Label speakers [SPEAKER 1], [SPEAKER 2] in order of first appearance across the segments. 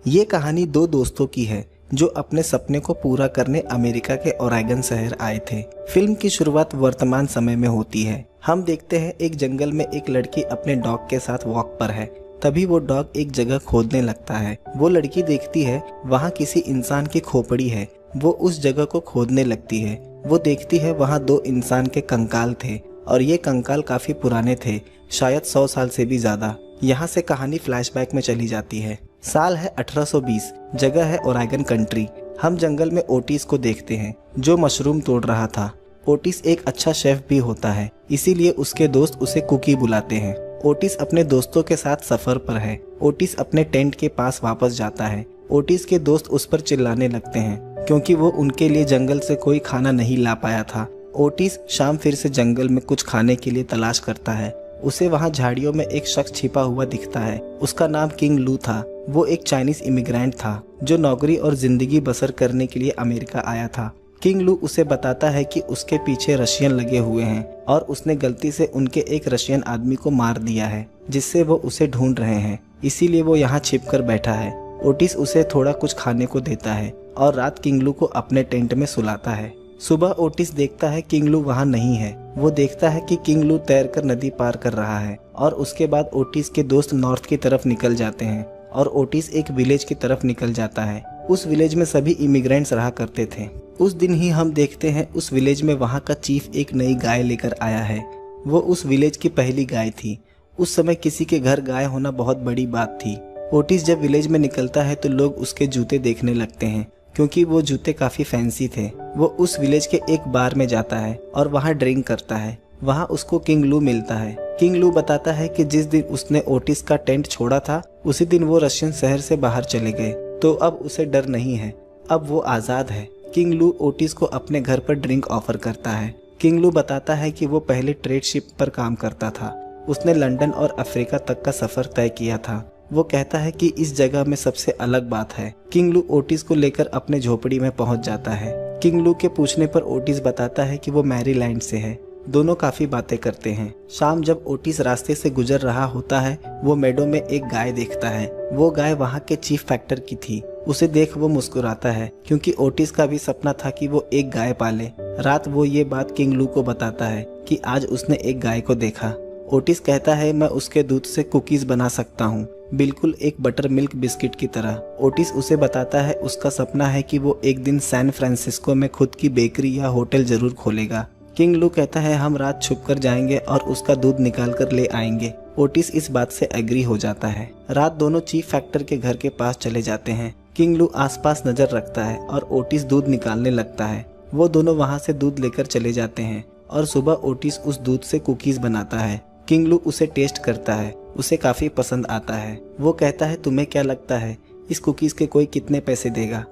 [SPEAKER 1] ये कहानी दो दोस्तों की है जो अपने सपने को पूरा करने अमेरिका के ओरेगन शहर आए थे। फिल्म की शुरुआत वर्तमान समय में होती है। हम देखते हैं एक जंगल में एक लड़की अपने डॉग के साथ वॉक पर है। तभी वो डॉग एक जगह खोदने लगता है। वो लड़की देखती है वहाँ किसी इंसान की खोपड़ी है। वो उस जगह को खोदने लगती है। वो देखती है वहाँ दो इंसान के कंकाल थे और ये कंकाल काफी पुराने थे, शायद 100 साल से भी ज्यादा। यहाँ से कहानी फ्लैशबैक में चली जाती है। साल है 1820, जगह है ओरेगन कंट्री। हम जंगल में ओटिस को देखते हैं जो मशरूम तोड़ रहा था। ओटिस एक अच्छा शेफ भी होता है, इसीलिए उसके दोस्त उसे कुकी बुलाते हैं। ओटिस अपने दोस्तों के साथ सफर पर है। ओटिस अपने टेंट के पास वापस जाता है। ओटिस के दोस्त उस पर चिल्लाने लगते हैं क्योंकि वो उनके लिए जंगल से कोई खाना नहीं ला पाया था। ओटिस शाम फिर से जंगल में कुछ खाने के लिए तलाश करता है। उसे वहाँ झाड़ियों में एक शख्स छिपा हुआ दिखता है। उसका नाम किंग लू था। वो एक चाइनीज इमिग्रेंट था जो नौकरी और जिंदगी बसर करने के लिए अमेरिका आया था। किंग लू उसे बताता है कि उसके पीछे रशियन लगे हुए हैं और उसने गलती से उनके एक रशियन आदमी को मार दिया है, जिससे वो उसे ढूंढ रहे हैं। इसीलिए वो यहाँ छिप कर बैठा है। ओटिस उसे थोड़ा कुछ खाने को देता है और रात किंग लू को अपने टेंट में सुलाता है। सुबह ओटिस देखता है किंग लू वहाँ नहीं है। वो देखता है कि किंग लू तैरकर नदी पार कर रहा है और उसके बाद ओटिस के दोस्त नॉर्थ की तरफ निकल जाते हैं और ओटिस एक विलेज की तरफ निकल जाता है। उस विलेज में सभी इमिग्रेंट्स रहा करते थे। उस दिन ही हम देखते हैं उस विलेज में वहाँ का चीफ एक नई गाय लेकर आया है। वो उस विलेज की पहली गाय थी। उस समय किसी के घर गाय होना बहुत बड़ी बात थी। ओटिस जब विलेज में निकलता है तो लोग उसके जूते देखने लगते हैं क्योंकि वो जूते काफी फैंसी थे। वो उस विलेज के एक बार में जाता है और वहाँ ड्रिंक करता है। वहाँ उसको किंग लू मिलता है। किंग लू बताता है कि जिस दिन उसने ओटिस का टेंट छोड़ा था उसी दिन वो रशियन शहर से बाहर चले गए, तो अब उसे डर नहीं है, अब वो आजाद है। किंग लू ओटिस को अपने घर पर ड्रिंक ऑफर करता है। किंग लू बताता है कि वो पहले ट्रेड शिप पर काम करता था। उसने लंदन और अफ्रीका तक का सफर तय किया था। वो कहता है कि इस जगह में सबसे अलग बात है। किंग लू ओटिस को लेकर अपने झोपड़ी में पहुंच जाता है। किंग लू के पूछने पर ओटिस बताता है कि वो मैरीलैंड से है। दोनों काफी बातें करते हैं। शाम जब ओटिस रास्ते से गुजर रहा होता है वो मेडो में एक गाय देखता है। वो गाय वहाँ के चीफ फैक्टर की थी। उसे देख वो मुस्कुराता है क्योंकि ओटिस का भी सपना था कि वो एक गाय पाले। रात वो ये बात किंग लू को बताता है कि आज उसने एक गाय को देखा। ओटिस कहता है मैं उसके दूध से कुकीज बना सकता हूँ, बिल्कुल एक बटर मिल्क बिस्किट की तरह। ओटिस उसे बताता है उसका सपना है कि वो एक दिन सैन फ्रांसिस्को में खुद की बेकरी या होटल जरूर खोलेगा। किंग लू कहता है हम रात छुप कर जाएंगे और उसका दूध निकाल कर ले आएंगे। ओटिस इस बात से एग्री हो जाता है। रात दोनों चीफ फैक्टर के घर के पास चले जाते हैं। किंग लू आसपास नजर रखता है और ओटिस दूध निकालने लगता है। वो दोनों वहाँ से दूध लेकर चले जाते हैं और सुबह ओटिस उस दूध से कुकीज बनाता है। किंग लू उसे टेस्ट करता है, उसे काफी पसंद आता है। वो कहता है तुम्हें क्या लगता है इस कुकीज के कोई कितने पैसे देगा?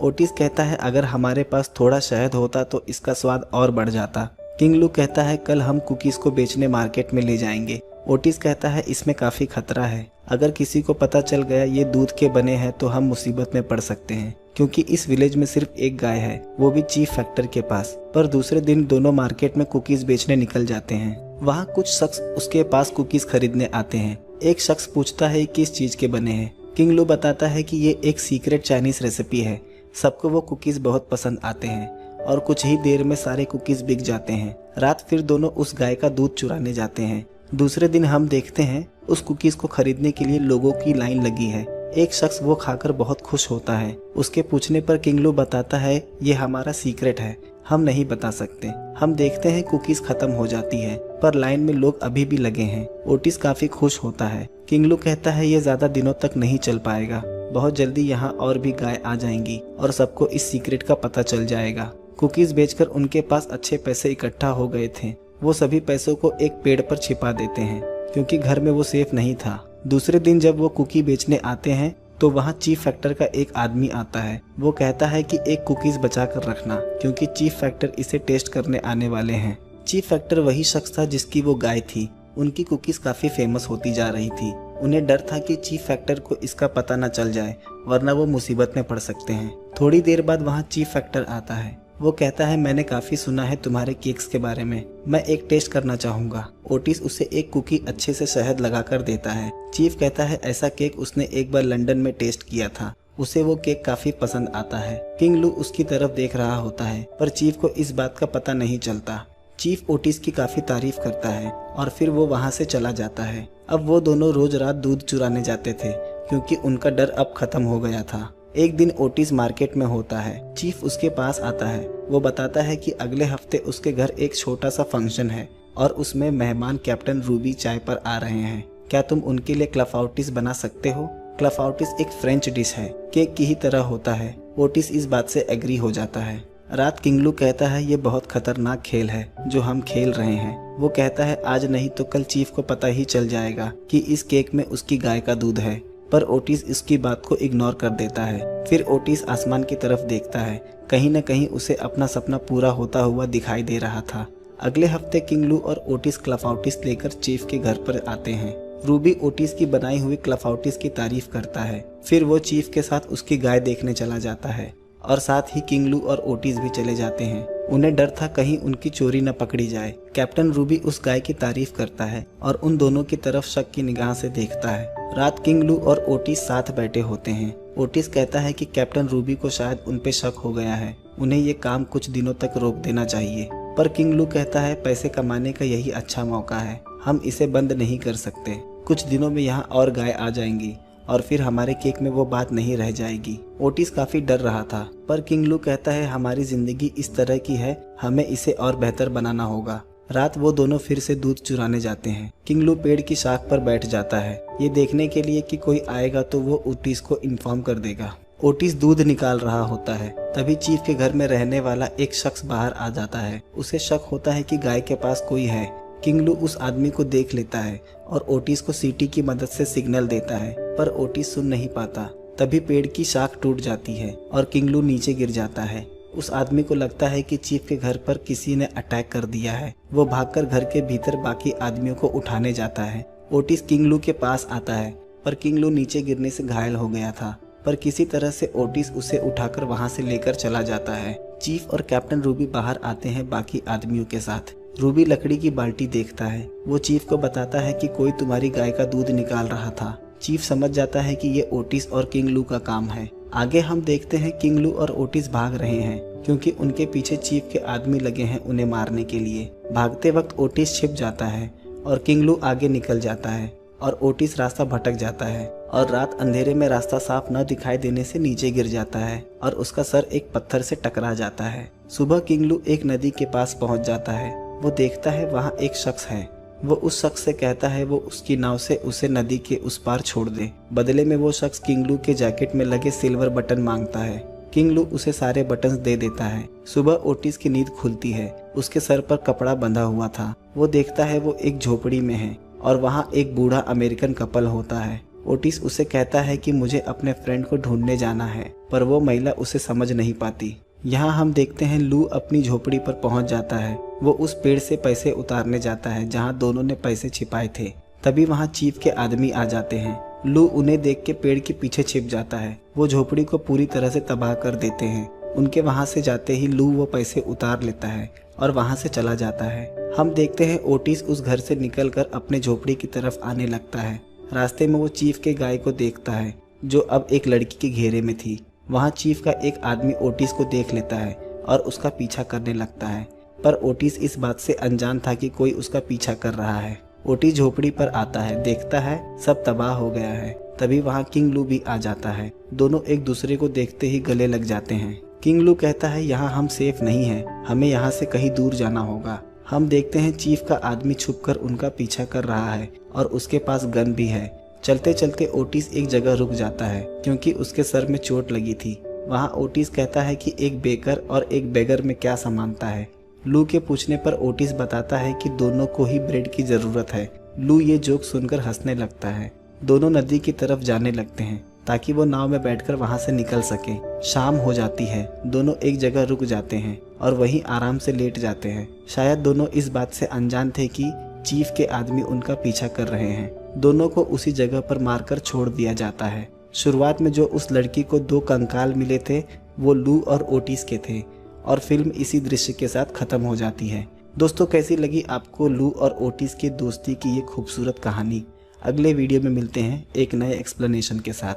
[SPEAKER 1] ओटिस कहता है अगर हमारे पास थोड़ा शहद होता तो इसका स्वाद और बढ़ जाता। किंग लू कहता है कल हम कुकीज को बेचने मार्केट में ले जाएंगे। ओटिस कहता है इसमें काफी खतरा है, अगर किसी को पता चल गया ये दूध के बने हैं तो हम मुसीबत में पड़ सकते हैं क्योंकि इस विलेज में सिर्फ एक गाय है, वो भी चीफ फैक्टर के पास। पर दूसरे दिन दोनों मार्केट में कुकीज बेचने निकल जाते हैं। वहाँ कुछ शख्स उसके पास कुकीज खरीदने आते हैं। एक शख्स पूछता है किस चीज के बने हैं। किंग लू बताता है कि ये एक सीक्रेट चाइनीज रेसिपी है। सबको वो कुकीज बहुत पसंद आते हैं और कुछ ही देर में सारे कुकीज बिक जाते हैं। रात फिर दोनों उस गाय का दूध चुराने जाते हैं। दूसरे दिन हम देखते हैं उस कुकीज को खरीदने के लिए लोगों की लाइन लगी है। एक शख्स वो खाकर बहुत खुश होता है। उसके पूछने पर किंग लू बताता है ये हमारा सीक्रेट है, हम नहीं बता सकते। हम देखते हैं कुकीज खत्म हो जाती है पर लाइन में लोग अभी भी लगे हैं। ओटिस काफी खुश होता है। किंग लू कहता है ये ज्यादा दिनों तक नहीं चल पाएगा, बहुत जल्दी यहाँ और भी गाय आ जाएंगी और सबको इस सीक्रेट का पता चल जाएगा। कुकीज बेचकर उनके पास अच्छे पैसे इकट्ठा हो गए थे। वो सभी पैसों को एक पेड़ पर छिपा देते हैं क्योंकि घर में वो सेफ नहीं था। दूसरे दिन जब वो कुकी बेचने आते हैं तो वहाँ चीफ फैक्टर का एक आदमी आता है। वो कहता है कि एक कुकीज बचा कर रखना क्योंकि चीफ फैक्टर इसे टेस्ट करने आने वाले हैं। चीफ फैक्टर वही शख्स था जिसकी वो गाय थी। उनकी कुकीज काफी फेमस होती जा रही थी। उन्हें डर था कि चीफ फैक्टर को इसका पता न चल जाए वरना वो मुसीबत में पड़ सकते हैं। थोड़ी देर बाद वहाँ चीफ फैक्टर आता है। वो कहता है मैंने काफ़ी सुना है तुम्हारे केक्स के बारे में, मैं एक टेस्ट करना चाहूँगा। ओटिस उसे एक कुकी अच्छे से शहद लगाकर देता है। चीफ कहता है ऐसा केक उसने एक बार लंदन में टेस्ट किया था, उसे वो केक काफ़ी पसंद आता है। किंग लू उसकी तरफ देख रहा होता है पर चीफ को इस बात का पता नहीं चलता। चीफ ओटिस की काफ़ी तारीफ करता है और फिर वो वहाँ से चला जाता है। अब वो दोनों रोज रात दूध चुराने जाते थे क्योंकि उनका डर अब खत्म हो गया था। एक दिन ओटिस मार्केट में होता है। चीफ उसके पास आता है। वो बताता है कि अगले हफ्ते उसके घर एक छोटा सा फंक्शन है और उसमें मेहमान कैप्टन रूबी चाय पर आ रहे हैं। क्या तुम उनके लिए क्लाफाउटिस बना सकते हो? क्लाफाउटिस एक फ्रेंच डिश है, केक की ही तरह होता है। ओटिस इस बात से एग्री हो जाता है। रात किंग लू कहता है ये बहुत खतरनाक खेल है जो हम खेल रहे हैं। वो कहता है आज नहीं तो कल चीफ को पता ही चल जाएगा कि इस केक में उसकी गाय का दूध है, पर ओटिस इसकी बात को इग्नोर कर देता है। फिर ओटिस आसमान की तरफ देखता है। कहीं न कहीं उसे अपना सपना पूरा होता हुआ दिखाई दे रहा था। अगले हफ्ते किंग लू और ओटिस क्लाफाउटिस लेकर चीफ के घर पर आते हैं। रूबी ओटिस की बनाई हुई क्लाफाउटिस की तारीफ करता है। फिर वो चीफ के साथ उसकी गाय देखने चला जाता है और साथ ही किंग लू और ओटिस भी चले जाते हैं। उन्हें डर था कहीं उनकी चोरी न पकड़ी जाए। कैप्टन रूबी उस गाय की तारीफ करता है और उन दोनों की तरफ शक की निगाह से देखता है। रात किंग लू और ओटिस साथ बैठे होते हैं। ओटिस कहता है कि कैप्टन रूबी को शायद उन पे शक हो गया है, उन्हें ये काम कुछ दिनों तक रोक देना चाहिए। पर किंग लू कहता है पैसे कमाने का यही अच्छा मौका है, हम इसे बंद नहीं कर सकते। कुछ दिनों में यहाँ और गाय आ जाएंगी और फिर हमारे केक में वो बात नहीं रह जाएगी। ओटिस काफी डर रहा था पर किंग लू कहता है हमारी जिंदगी इस तरह की है, हमें इसे और बेहतर बनाना होगा। रात वो दोनों फिर से दूध चुराने जाते हैं। किंग लू पेड़ की शाख पर बैठ जाता है, ये देखने के लिए कि कोई आएगा तो वो ओटिस को इन्फॉर्म कर देगा। ओटिस दूध निकाल रहा होता है, तभी चीफ के घर में रहने वाला एक शख्स बाहर आ जाता है। उसे शक होता है कि गाय के पास कोई है। किंग लू उस आदमी को देख लेता है और ओटिस को सीटी की मदद से सिग्नल देता है, पर ओटिस सुन नहीं पाता। तभी पेड़ की शाख टूट जाती है और किंग लू नीचे गिर जाता है। उस आदमी को लगता है कि चीफ के घर पर किसी ने अटैक कर दिया है। वो भागकर घर के भीतर बाकी आदमियों को उठाने जाता है। ओटिस किंग लू के पास आता है पर किंग लू नीचे गिरने से घायल हो गया था, पर किसी तरह से ओटिस उसे उठाकर वहां से लेकर चला जाता है। चीफ और कैप्टन रूबी बाहर आते हैं बाकी आदमियों के साथ। रूबी लकड़ी की बाल्टी देखता है। वो चीफ को बताता है कि कोई तुम्हारी गाय का दूध निकाल रहा था। चीफ समझ जाता है कि ये ओटिस और किंग लू का काम है। आगे हम देखते हैं किंग लू और ओटिस भाग रहे हैं क्योंकि उनके पीछे चीफ के आदमी लगे हैं उन्हें मारने के लिए। भागते वक्त ओटिस छिप जाता है और किंग लू आगे निकल जाता है और ओटिस रास्ता भटक जाता है और रात अंधेरे में रास्ता साफ न दिखाई देने से नीचे गिर जाता है और उसका सर एक पत्थर से टकरा जाता है। सुबह किंग लू एक नदी के पास पहुंच जाता है। वो देखता है वहाँ एक शख्स है। वो उस शख्स से कहता है वो उसकी नाव से उसे नदी के उस पार छोड़ दे। बदले में वो शख्स किंग लू के जैकेट में लगे सिल्वर बटन मांगता है। किंग लू उसे सारे बटन्स दे देता है। सुबह ओटिस की नींद खुलती है। उसके सर पर कपड़ा बंधा हुआ था। वो देखता है वो एक झोपड़ी में है और वहाँ एक बूढ़ा अमेरिकन कपल होता है। ओटिस उसे कहता है कि मुझे अपने फ्रेंड को ढूंढने जाना है, पर वो महिला उसे समझ नहीं पाती। यहाँ हम देखते हैं लू अपनी झोपड़ी पर पहुँच जाता है। वो उस पेड़ से पैसे उतारने जाता है जहाँ दोनों ने पैसे छिपाए थे। तभी वहाँ चीफ के आदमी आ जाते हैं। लू उन्हें देख के पेड़ के पीछे छिप जाता है। वो झोपड़ी को पूरी तरह से तबाह कर देते हैं। उनके वहाँ से जाते ही लू वो पैसे उतार लेता है और वहाँ से चला जाता है। हम देखते हैं ओटिस उस घर से निकलकर अपने झोपड़ी की तरफ आने लगता है। रास्ते में वो चीफ के गाय को देखता है जो अब एक लड़की के घेरे में थी। वहाँ चीफ का एक आदमी ओटिस को देख लेता है और उसका पीछा करने लगता है, पर ओटिस इस बात से अनजान था कि कोई उसका पीछा कर रहा है। ओटिस झोपड़ी पर आता है, देखता है सब तबाह हो गया है। तभी वहाँ किंग लू भी आ जाता है। दोनों एक दूसरे को देखते ही गले लग जाते हैं। किंग लू कहता है यहाँ हम सेफ नहीं हैं, हमें यहाँ से कहीं दूर जाना होगा। हम देखते हैं चीफ का आदमी छुपकर उनका पीछा कर रहा है और उसके पास गन भी है। चलते चलते ओटिस एक जगह रुक जाता है क्योंकि उसके सर में चोट लगी थी। वहाँ ओटिस कहता है कि एक बेकर और एक बेगर में क्या समानता है। लू के पूछने पर ओटिस बताता है कि दोनों को ही ब्रेड की जरूरत है। लू ये जोक सुनकर हंसने लगता है। दोनों नदी की तरफ जाने लगते हैं ताकि वो नाव में बैठकर वहाँ से निकल सके। शाम हो जाती है। दोनों एक जगह रुक जाते हैं और वहीं आराम से लेट जाते हैं। शायद दोनों इस बात से अनजान थे कि चीफ के आदमी उनका पीछा कर रहे हैं। दोनों को उसी जगह पर मारकर छोड़ दिया जाता है। शुरुआत में जो उस लड़की को 2 कंकाल मिले थे वो लू और ओटिस के थे और फिल्म इसी दृश्य के साथ खत्म हो जाती है। दोस्तों, कैसी लगी आपको लू और ओटिस की दोस्ती की ये खूबसूरत कहानी? अगले वीडियो में मिलते हैं एक नए एक्सप्लेनेशन के साथ।